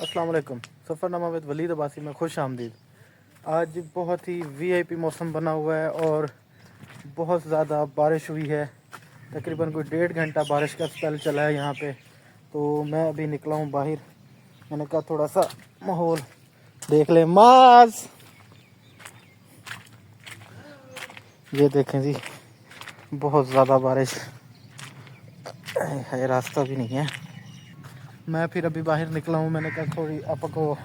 अस्सलाम वालेकुम। सफ़रनामा विद वलीद अब्बासी में खुश आमदीद। आज बहुत ही वीआईपी मौसम बना हुआ है और बहुत ज़्यादा बारिश हुई है। तकरीबन कोई 1.5 घंटा बारिश का स्पेल चला है यहाँ पे। तो मैं अभी निकला हूँ बाहर। मैंने कहा थोड़ा सा माहौल देख ले। माज ये देखें जी, बहुत ज़्यादा बारिश है, रास्ता भी नहीं है। मैं फिर अभी बाहर निकला हूँ। मैंने कहा थोड़ी आपको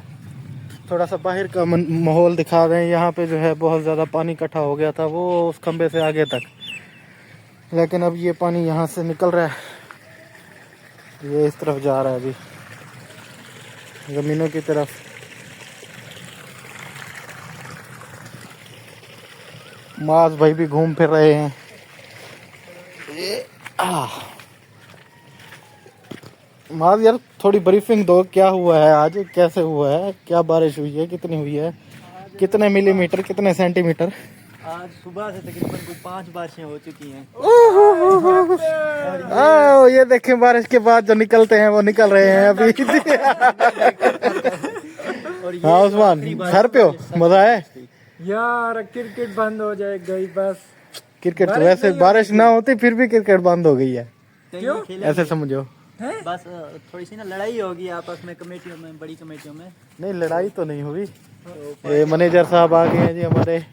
थोड़ा सा बाहर का माहौल दिखा रहे हैं। यहाँ पे जो है बहुत ज़्यादा पानी इकट्ठा हो गया था, वो उस खंबे से आगे तक, लेकिन अब ये पानी यहाँ से निकल रहा है, ये इस तरफ जा रहा है अभी ज़मीनों की तरफ। माज भाई भी घूम फिर रहे हैं। माज यार थोड़ी ब्रीफिंग दो, क्या हुआ है आज, कैसे हुआ है, क्या बारिश हुई है, कितनी हुई है, कितने मिलीमीटर, कितने सेंटीमीटर? आज सुबह से तकरीबन कोई 5 बारिशें हो चुकी हैं। ये देखें बारिश के बाद जो निकलते हैं वो निकल रहे हैं अभी। और हाँ उस्मान, घर पे हो? मजा है यार, क्रिकेट बंद हो जाए गई बस। क्रिकेट तो वैसे बारिश ना होती फिर भी क्रिकेट बंद हो गई है, क्यों? ऐसे समझो। बस थोड़ी सी ना लड़ाई होगी आपस में कमेटियों में, बड़ी कमेटियों में। नहीं लड़ाई तो नहीं हुई। ये मैनेजर साहब आ गए हैं जी हमारे।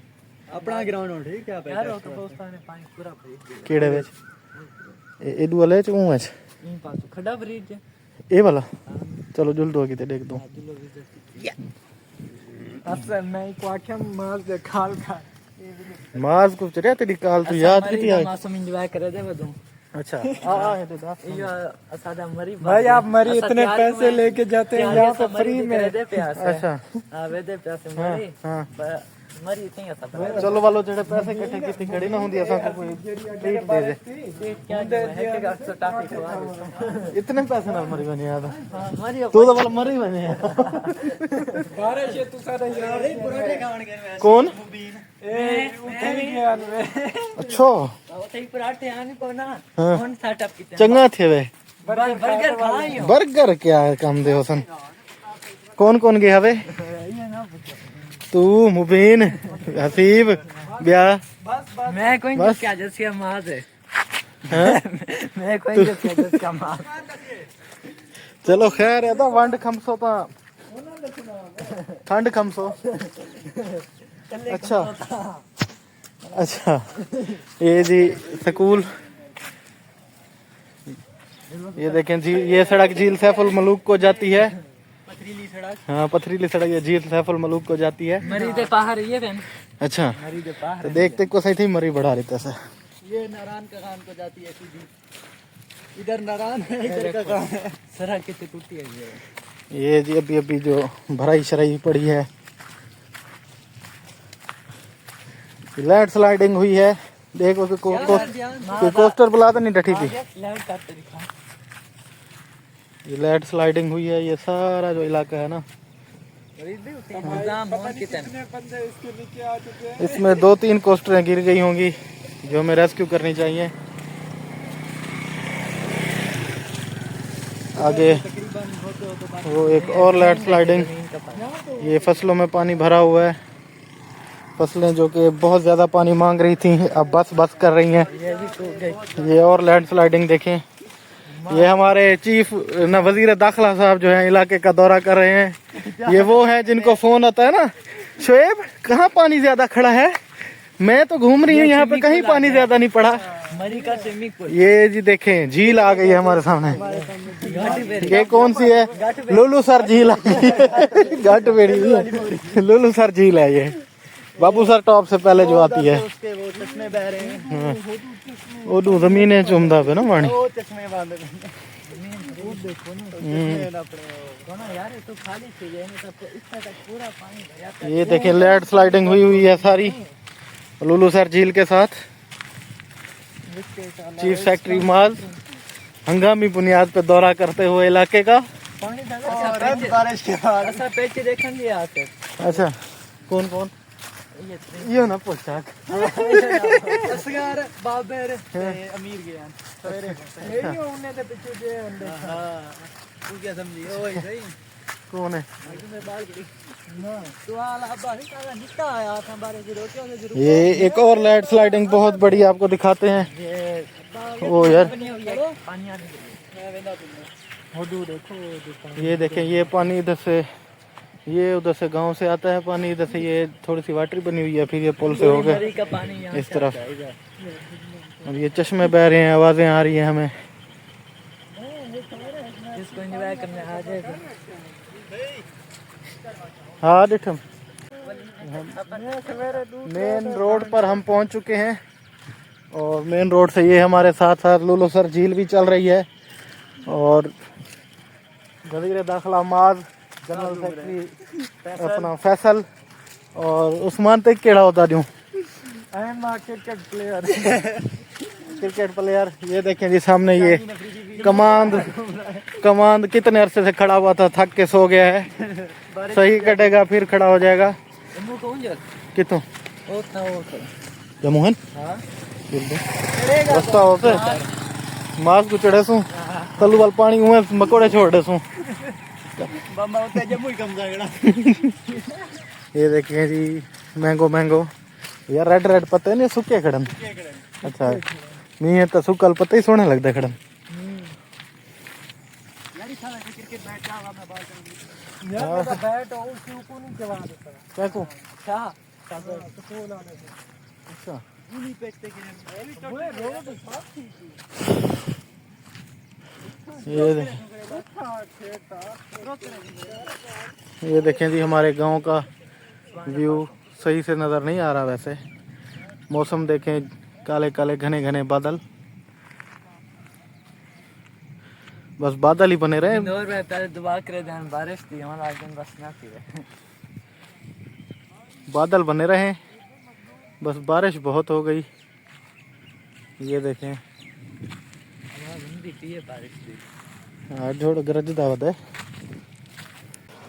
अपना ग्राउंड हो ठीक है यार वो तो दोस्तां ने पानी पूरा भरी केड़े विच एडू वाले च ऊं च इन पास खड़ा ब्रिज ए वाला। चलो जुल दो किते देख दो। असल मैं को आख्या मार दे खाल खा माज को चरिया तेरी काल तू याद किती आई। मासूम एंजॉय करे दे बदू। अच्छा आ ये तो यो असादा मरी भाई, आप मरी इतने पैसे लेके जाते हैं यहाँ पे फ्री में। अच्छा आवे दे पैसे मरी हाँ मरी इतने असा चलो वालो जेड़े पैसे इकट्ठे कीती खड़ी ना हुंदी असा को कोई ट्रीट दे दे। क्या है कि 100 टाके खवा दे। इतने पैसे ना मरी बने यार, मरी तू तो वाला मरी बने। बारिश है तू सारा यार पराठे खावन गए मैं। कौन? ए उठे भी गया वे। अच्छा ओथे पराठे आने को ना हाँ। कौन सेटअप किते चंगा थे वे। बर्गर खाई हो। बर्गर क्या काम दे होसन। कौन कौन गया वे? तू, मुबीन, हसीब, ब्याह। मैं कोई बस। क्या जैसे माज है। हाँ? मैं कोई जैसे माज। चलो खैर है तो वंड खमसो ता ठंड खमसो। अच्छा अच्छा ये जी स्कूल, ये देखें जी, ये सड़क झील सैफुल मलूक को जाती है। पथरीली सड़क। हाँ पथरीली सड़क ये झील सैफुल मलूक को जाती है। मरी दे पहाड़ ये बहन। अच्छा मरी दे पहाड़ तो देखते को सही थी मरी बढ़ा रही तैसे। ये नारायण का कान को जाती है सीधी। इधर नारायण है, इधर का कान है। सड़क कितनी टूटी है ये। ये जी अभी अभी जो भराई शराई पड़ी है, लैंड स्लाइडिंग हुई है। देखो कोई कोस्टर बुला तो नहीं डठी थी। लैंड काट दिखा। ये लैंड स्लाइडिंग हुई है, ये सारा जो इलाका है ना, इसमें 2-3 कोस्टरें गिर गई होंगी जो हमें रेस्क्यू करनी चाहिए। आगे वो एक और लैंड स्लाइडिंग। ये फसलों में पानी भरा हुआ है, फसलें जो कि बहुत ज़्यादा पानी मांग रही थी अब बस कर रही हैं। ये और लैंड स्लाइडिंग देखें। ये हमारे चीफ न वजीर दाखिला साहब जो है इलाके का दौरा कर रहे हैं। ये वो हैं जिनको फ़ोन आता है ना, शोएब कहाँ पानी ज़्यादा खड़ा है, मैं तो घूम रही हूँ यहाँ पे कहीं पानी ज़्यादा नहीं पड़ा। मरी का स्विमिंग पूल। ये जी देखें झील आ गई है हमारे सामने। ये कौन सी है? लुलू सर झील आ गई है। घाट बेड़ी लुलू सर झील है ये। बाबू सर टॉप से पहले जो आती है। उसके वो चश्मे बह रहे हैं। वो दो जमीने चुमदा पे ना पानी। वो चश्मे बांधे देखो ना अपने यार, ये तो खाली चीज है ना, तो इतना तक पूरा पानी भर जाता है। ये देखें लैंड स्लाइडिंग हुई है सारी लुलू सर झील के साथ। चीफ सेक्रेटरी माज हंगामी बुनियाद पे दौरा करते हुए इलाके का। पानी बारिश के बाद ऐसा पेच देखेंगे यहाँ से। अच्छा कौन कौन ये ना पोशाक असगर बाबर अमीर गया सवेरे यही उन्हें तो पीछे जे हां तू क्या समझी? ओए सही कौन है? ये एक और लैंडस्लाइडिंग बहुत बड़ी आपको दिखाते हैं। ओ यार ये देखें, ये पानी इधर से, ये उधर से गांव से आता है पानी, इधर से ये थोड़ी सी वाटरी बनी हुई है, फिर ये पुल से हो गए इस तरफ। और ये चश्मे बह रहे हैं, आवाजें आ रही हैं हमें। हाँ देखो, मेन रोड पर हम पहुंच चुके हैं और मेन रोड से ये हमारे साथ साथ लुलोसर झील भी चल रही है और वज़ीर दाखिला माज, जनरल सेक्रेटरी अपना फैसल और उस्मान तक केड़ा होता दूँ क्रिकेट प्लेयर। ये देखें जी सामने ये कमांड कितने अरसे से खड़ा हुआ था, थक के सो गया है, सही कटेगा फिर खड़ा हो जाएगा। कितों जमुहन रास्ता होते मास को चढ़े सू कलू वाल पानी हुए मकोड़े छोड़ दे सू। ये देखिए जी मैंगो यार रेड रेड पत्ते नहीं सूखे खड़न। अच्छा नहीं है तो सूखल पत्ते ही सोने लगता खड़न। ये देखें जी हमारे गांव का व्यू सही से नज़र नहीं आ रहा। वैसे मौसम देखें, काले काले घने घने बादल, बस बादल ही बने रहे। दुआ करे बारिश थी बस ना थी, बादल बने रहे, बस बारिश बहुत हो गई। ये देखें आज जोड़ गरज दावत है।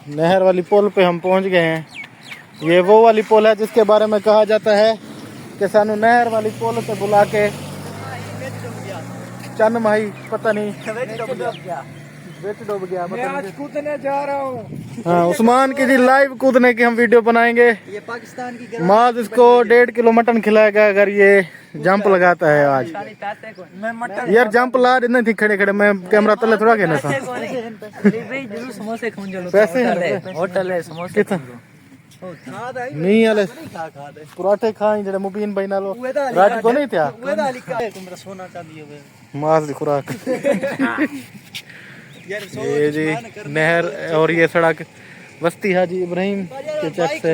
नहर वाली पुल पे हम पहुंच गए हैं। ये वो वाली पुल है जिसके बारे में कहा जाता है कि सानू नहर वाली पुल पे बुला के चंद माही पता नहीं डूब गया। मैं आज कूदने जा रहा हूँ। हाँ उस्मान की जी लाइव कूदने की हम वीडियो बनाएंगे। ये पाकिस्तान की माज इसको 1.5 किलो मटन खिलाएगा अगर ये जंप लगाता है आज। मैं मटन यार जंप ला रहे नहीं थी खड़े खड़े, मैं कैमरा तले थोड़ा कहना था। जरूर समोसे खून जलो पैसे होटल है समोसे नहीं आले पराठे खाई जड़े मुबीन भाई नालो राज को नहीं था तुमरा सोना चांदी होवे मास दी खुराक। ये जी नहर और ये सड़क बस्ती हाजी इब्राहिम के चक से।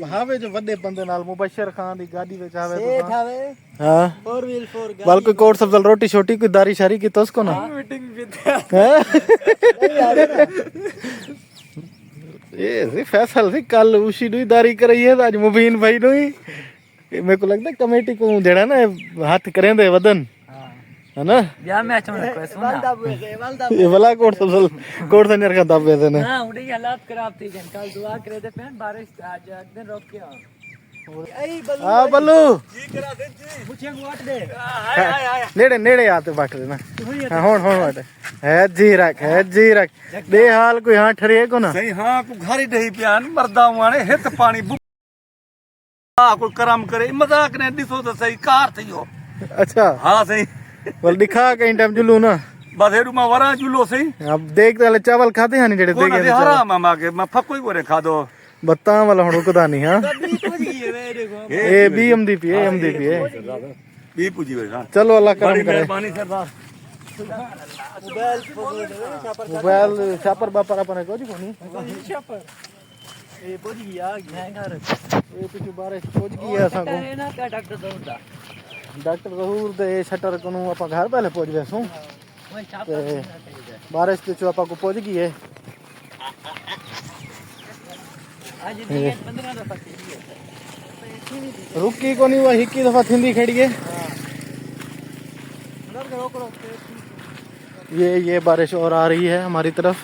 हावे जो वड्डे बंदे नाल मुबशर खान दी गाड़ी विच आवे तो हां 4 बल्कि कोट सब्जल रोटी छोटी कोई दारी शारी की तो उसको ना मीटिंग ये फैसल सी कल उसी नु दारी करई है आज मुबीन भाई नु ही मेरे को लगता कमेटी को जेड़ा ना हाथ करेंदे वदन है ना या मैच में कोई सुना ये वाला कोट से नियर का दब देते ने। हां उड़ी हालात खराब थी जन कल दुआ करे थे फिर बारिश आज एक दिन रोक के हां बल्लू जी करा दे जी मुझे वाट दे नेड़े नेड़े आते बाट देना। हां होन वाट है जी रख दे हाल कोई हां ठरिए को ना सही। हां को घरी दही प्यान मरदा वाने हित पानी कोई करम करे मजाक ने दिसो तो सही कार थी हो। अच्छा हां सही बोल दिखा कहीं टाइम जुलू ना बस हेडू मा वरा जुलो सही। अब देख ताले चावल खाते हैं नहीं जेड़े देखे ने हराम मामा के मैं फकोई कोरे खादो बत्ता वाला हुड़कदा नहीं। हां ए बी एमडीपी है बी पूजी वे। हां चलो अल्लाह करम करे। मेहरबानी सरदार मोबाइल छापर बापर अपने को जी कोनी छापर ए बोली आ गया घर ए पिछु बारिश पहुंच गई है असा को ना का डॉक्टर दौड़ा डॉक्टर जहूर दे शटर को आप घर पहले पहुंच गए सू ओए छापर बारिश पिछु आप को पहुंच गई है। आज दिन 15 दफा की रुकी को नहीं वो हिक्की दफा थिंदी खड़ी है। ये बारिश और आ रही है हमारी तरफ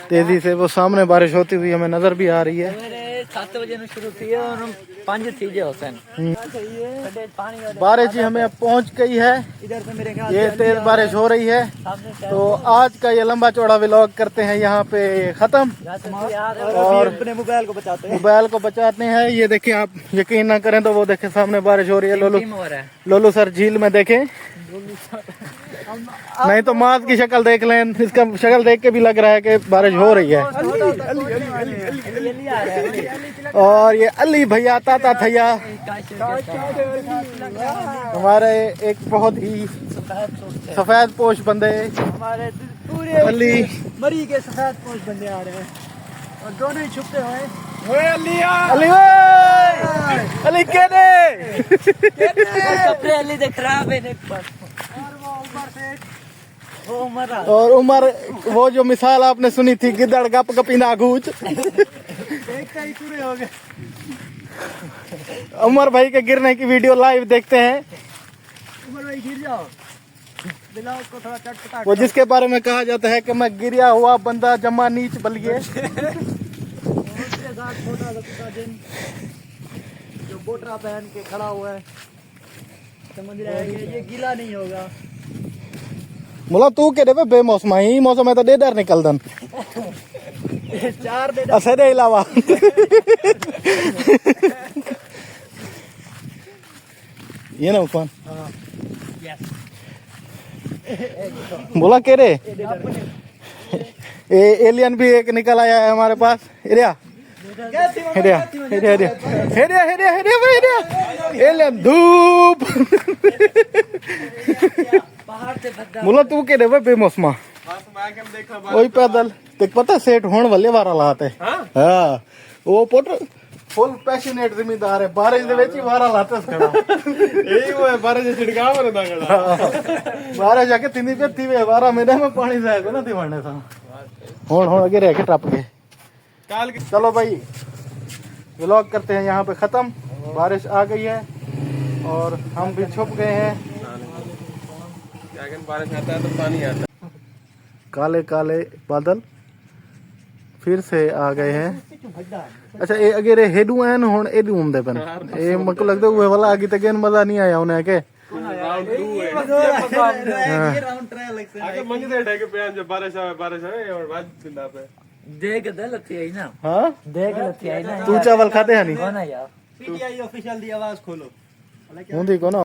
तेजी से, वो सामने बारिश होती हुई हमें नजर भी आ रही है। 7 बजे ਨੂੰ शुरू थी और 5 थी जे हुसैन पानी बारिश ही हमें अब पहुंच गई है। इधर से मेरे ये तेज बारिश हो रही है। तो आज का ये लंबा चौड़ा व्लॉग करते हैं यहाँ पे खत्म। और अपने मोबाइल को बचाते हैं। ये देखिए, आप यकीन ना करें तो वो देखे सामने बारिश हो रही है। लोलू सर झील में देखें, नहीं तो माज की शक्ल देख लें। इसका शक्ल देख के भी लग रहा है कि बारिश हो रही है। और ये अली भैया, ताता थैया, हमारे एक बहुत ही सफेद पोश बंदे, हमारे पूरे अली मरी के सफेद पोश बंदे आ रहे हैं और दोनों ही छुपते हुए अली अली केने कपड़े अली दे खराब है और उमर वो जो मिसाल आपने सुनी थी, गिद्दड़ गप गपी नागूच, पूरे हो गए। उमर भाई के गिरने की वीडियो लाइव देखते हैं। उमर भाई गिर जाओ, दिलाओ उसको थोड़ा चटपटा। वो जिसके बारे में कहा जाता है कि मैं गिरिया हुआ बंदा जमा नीच बलिए। उसके साथ छोटा लगता दिन जो बोटरा पहन के खड़ा हुआ है, समझ रहे हैं ये गीला नहीं होगा। मुला तू के देवे बेमौसमा ही मौसम है तो दे डर निकल दन 4 दे असर अलावा ये ना उस्मान बोला के रे एलियन भी एक निकल आया है हमारे पास। एरिया एलियन धूप बोला तू के देवे बेमौसमा वही पैदल देख पता सेठ होने वाले वारा लाते। हाँ वो पुट फुल पैशनेट जिम्मेदार है। बारिश दे विच ही वारा लाते खड़ा यही वो है। बारिश छिड़का मरे ना खड़ा बारिश जाके तिनी पे थी वे वारा मेरे में पानी जाए को ना थी वरने सा होन आगे रह के टप के काल। चलो भाई व्लॉग करते हैं यहाँ पे खत्म। बारिश आ गई है और हम भी छुप गए हैं। बारिश आता है तो पानी आता है। काले काले बादल फिर से आ गए हैं। अच्छा ये अगर हेडू हैं हुन एडू उमदे पन ये मको लगदा हुए वाला आगे तक मजा नहीं आया उन्हें के राउंड 2 है। ये राउंड ट्रायल लगता है। आगे मंगे दे के पे जब बारिश आवे और बाद पिंडा पे देख लती है ना। हां देख लती है ना। तू चावल खाते हैं नहीं कौन है यार? पीटीआई ऑफिशियल दी आवाज खोलो। हुंदी को ना।